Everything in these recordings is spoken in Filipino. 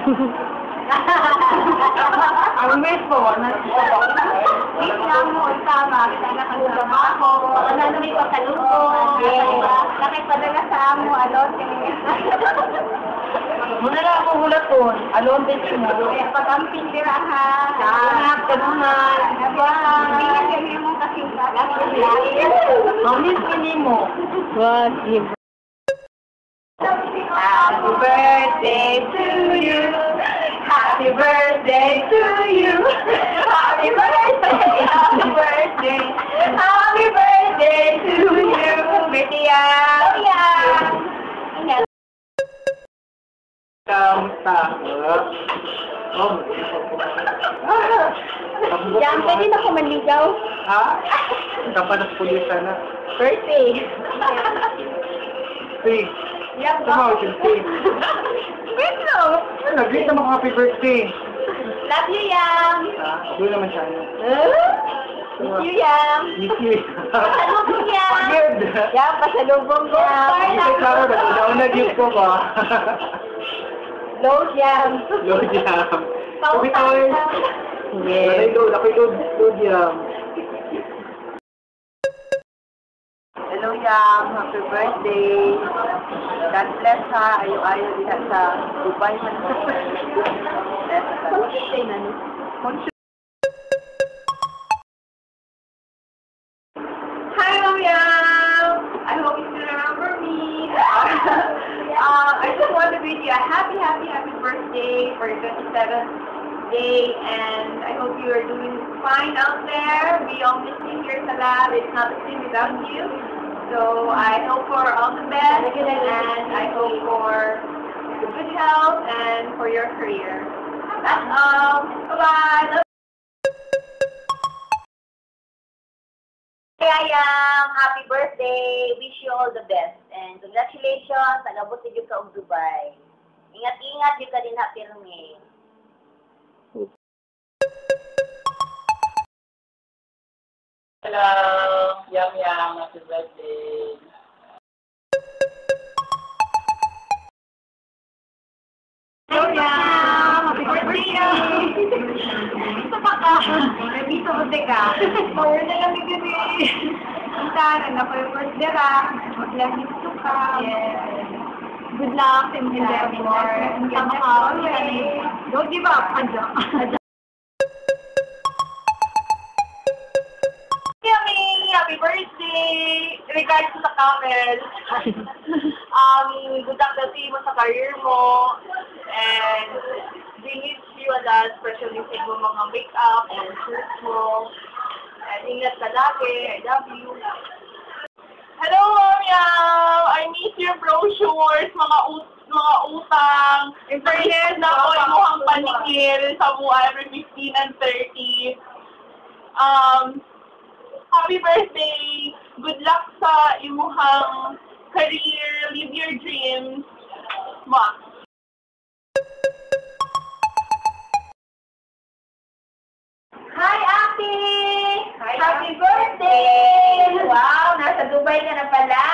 Ang wish po, Wish nga mo, tama. Sana kasama ako. Ano may pagkalungkot. Nakipadala sa amo, alon. Muna lang ako hulaton. Alon din mo. Pag-amping diraha. Salamat, kanuman. Hindi na ganyan mo kasing Mamiss ka mo. What? Happy birthday to you. Happy birthday to you. Happy birthday, happy birthday. Happy birthday to you. Ingat. Kamusta? Yan, pwede na ko manligaw. Ha? Kapan ng pulisa na. Birthday. Hey, Yan tumawag yung Tay. Wait lang. Nag-greet naman happy birthday. Love you, Yang. Doon naman siya. Miss you, Yang. Miss you. Pasalubong, Yang. Weird. Yang, pasalubong, Yang. Hindi klaro na. Naunag-gift ko ba? Load, Yang. Load yam. Sabi tayo. Yes. Ako'y load yam. Hello, Yang. Happy birthday. God bless ha. Ayaw-ayaw din sa Dubai man. Hi, Mom Yang. I hope you still remember me. I just want to wish you a happy birthday for your 27th day, and I hope you are doing fine out there. We all miss you here sa lab. It's not the same without you. So I hope for all the best, and I hope for good health and for your career. That's all. Bye-bye. Hey, Ayang. Happy birthday. Wish you all the best. And congratulations. Nagabot niyo ka og Dubai. Ingat-ingat yung ka din ha, pirmi. Hello. Yum. Happy birthday. Hello, Yang. Happy birthday. Ito pa ka. Nandito ko ka. Power na lang yung gabi. Ang taran na po yung birthday ra. Mag-lamit ka. Yes. Good luck in the endeavor. Tama ka. Don't give up. Adya. Happy birthday! Regards sa Camel. Good luck na mo sa career mo. And we miss you a lot, especially sa mga make-up and shirts mo. And ingat ka lagi. I love you. Hello, Mamiyaw! I miss your brochures, mga utang. In fairness, na ako yung mukhang panikil sa mga every 15 and 30. Happy birthday! Good luck sa imuhang career, live your dreams. Ma. Hi, Ate! Happy birthday! Wow, nasa Dubai ka na pala.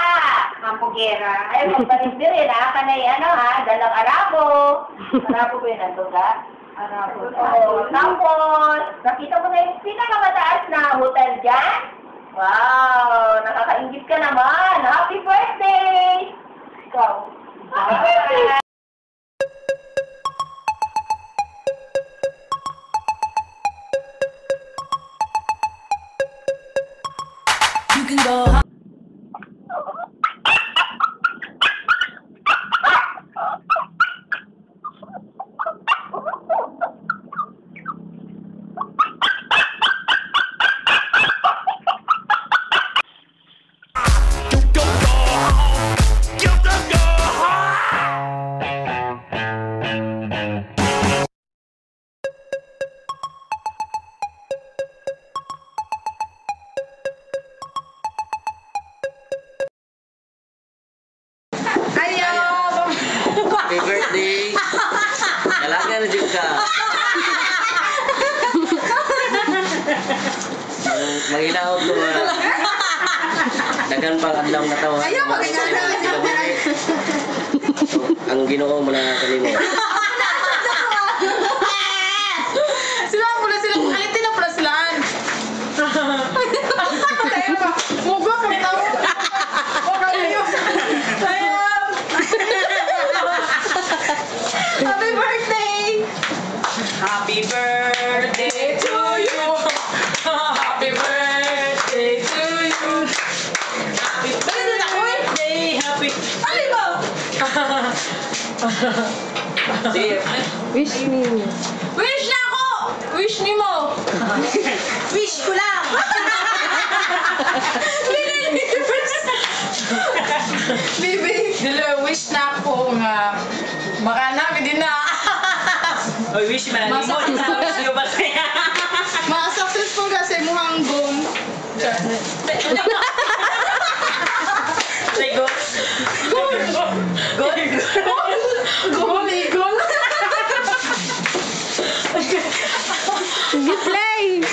Hampugera. Ay, magpanisbir yun ha. Kanay ano ha, dalang Arabo. Arabo ba yun ang duga? Arabo. Oo. Tapos, nakita mo na yung pinakamataas na hotel dyan? Wow, nakakaingit ka naman. Happy birthday! Ikaw. Happy birthday! You can go. Happy birthday! Dalaga na dyan ka. Manginaot ko ba? Dagan pang adlaw na tao. Ayaw, magiging Ang Ginoo mo na kanimo. Happy birthday to you. Happy birthday to you. Happy birthday. Happy. Ano ba? Sige. Wish me. Wish na ako! Wish ni mo! Wish ko lang! Baby, dilo, wish na ako nga baka namin din na Oy, wish man. Wish you ba kaya? ma-successful ka sa imuhang goal. Say go. Go. Goal. Sige, play!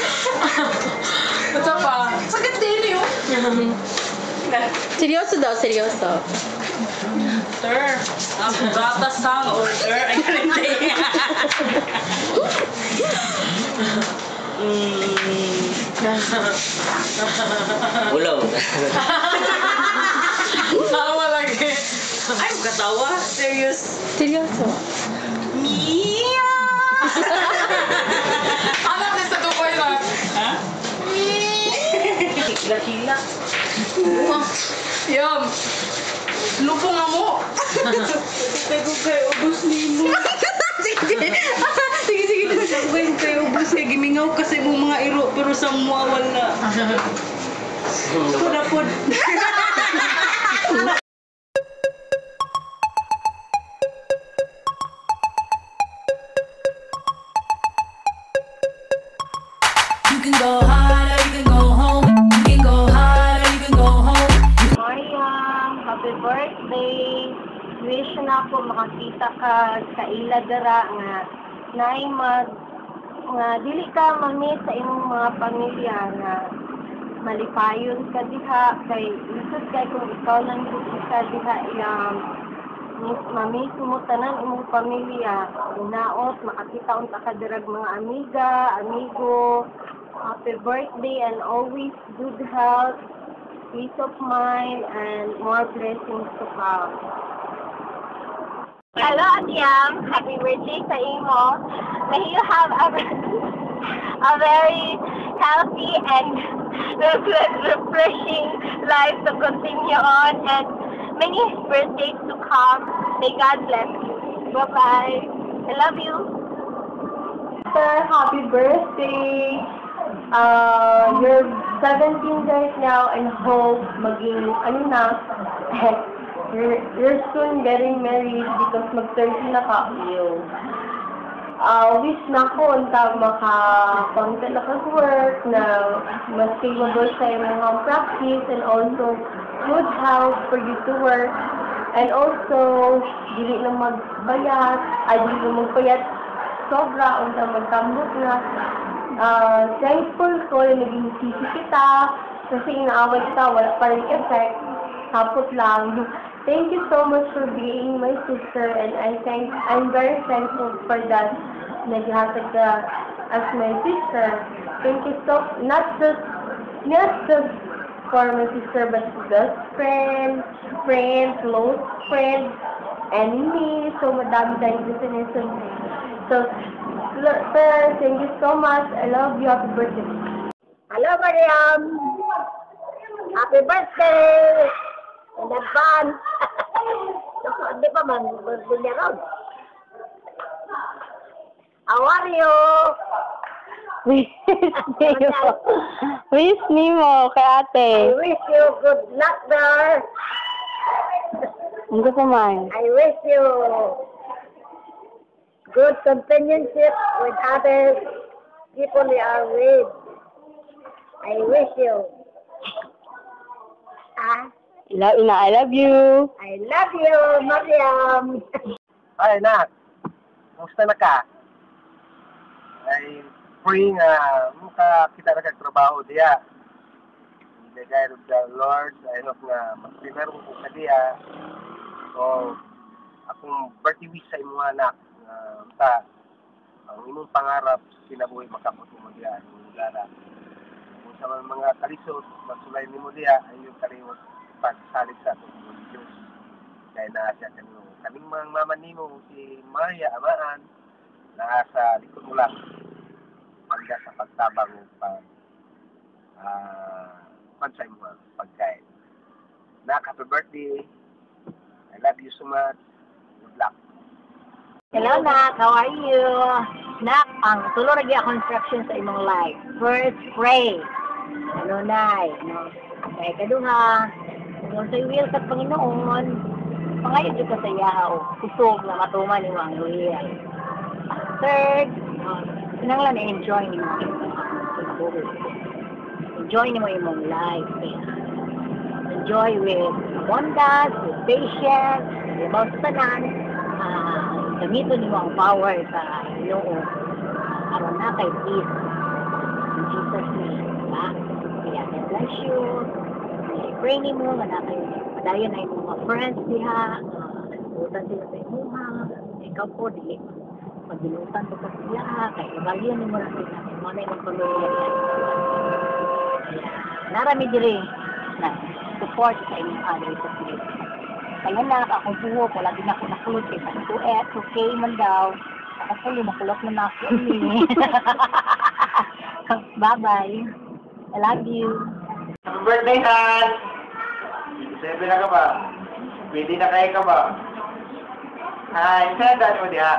Ito pa. Sakit din yun. Seryoso daw, seryoso. Sir, ang gatas sang order ay hindi. Ulo. Tawa lagi. Ay, katawa. Serious. Seryoso. Mia! Anak ni sa tukoy lang. Ha? Hila-hila. Yum. Lupo nga mo. Kay ubus ni mo. Sige. Kay ubus kay gimingaw kasi mo mga iro pero sa mua wala. Pud. You can go hard or you can go home. You can go hard or you can go home. Mariam, happy birthday. Wish na ako makakita ka sa ila dara nga naay nga dili ka ma-miss sa imong mga pamilya nga malipayon ka diha kay lisod kay kung ikaw lang yung isa diha ma-miss mo tanan imong pamilya. Naot makakita unta ka dirag mga amigo. Happy birthday and always good health, peace of mind, and more blessings to come. Hello, Atiam. Happy birthday sa imo. May you have a very healthy and refreshing life to continue on, and many birthdays to come. May God bless you. Bye-bye. I love you. Sir, happy birthday. You're 17 right now and hope maging, you're soon getting married because mag-30 na ka. Wish na ko unta maka-content na work na mas stable sa imong practice and also good health for you to work. And also, dili na magbayat, dili na magpayat sobra unta magtambok na. Thankful ko na naging sisi kita kasi inaaway kita, wala pa rin effect, hapot lang. Thank you so much for being my sister, and I'm very thankful for that. Naghatag ka as my sister. Thank you so not just for my sister, but best friend, close friend, enemy. So madami tayong definition. So, sir, thank you so much. I love you. Happy birthday. Hello, Mariam. Happy birthday. In advance. Hindi pa man, birthday round. How are you? Wish me mo kay ate. I wish you good luck there. Ano pa man? I wish you good companionship with other people you are with. I wish you. I love you. I love you, Mariam. Ay, Nak. Kumusta na ka? Ay, praying mukha kita na kagtrabaho diya. In the guide of the Lord, I hope nga mag-prepare mo ka diya. So, akong birthday wish sa imong anak sa ang imong pangarap kinabuhi makapot mo diya ang lugar. Kung sa mga kalisod, masulay nimo diya ay yung kaliwat pagsalig sa atong Diyos. Kaya na siya kaning mga mama nimo si Maria Amaan, nasa likod mo lang. Pagda sa pagtabang mo pag pansay mo pagkain. Nak, happy birthday. I love you so much. Good luck. Hello, Nak. How are you? Nak, ang tulo lagi ako instruction sa imong life. First, pray. Ano, Nay? No? Kaya kaduha, kung sa'yo will ka Panginoon, pangayod yung ka sa iyaha o kusog na matuman yung ang luhiyan. Third, sinanglan na-enjoy ni mo. Enjoy ni mo yung life. Enjoy with abundance, with patience, with about tanan. Gamitin mo ang power sa Ginoo. Aron na kay peace. In Jesus' name. Diba? Kaya God bless you. I-pray ni mo na kayo. Padayon na yung mga friends diha. Nagbutan sila sa imuha. Ikaw po, di. Pagbinutan ko sa siya. Kaya ibalyan ni mo na sila. Mga na yung pamilya niya. Kaya narami diri na support sa inyong other sa Spirit. Kaya na, akong buhok, wala din ako nakulot eh. Kasi 2K man daw. Ako makulot na ako eh. Bye-bye. I love you. Happy birthday, Han! 7 na ka ba? Pwede na kayo ka ba? Hi, saan daan mo diha?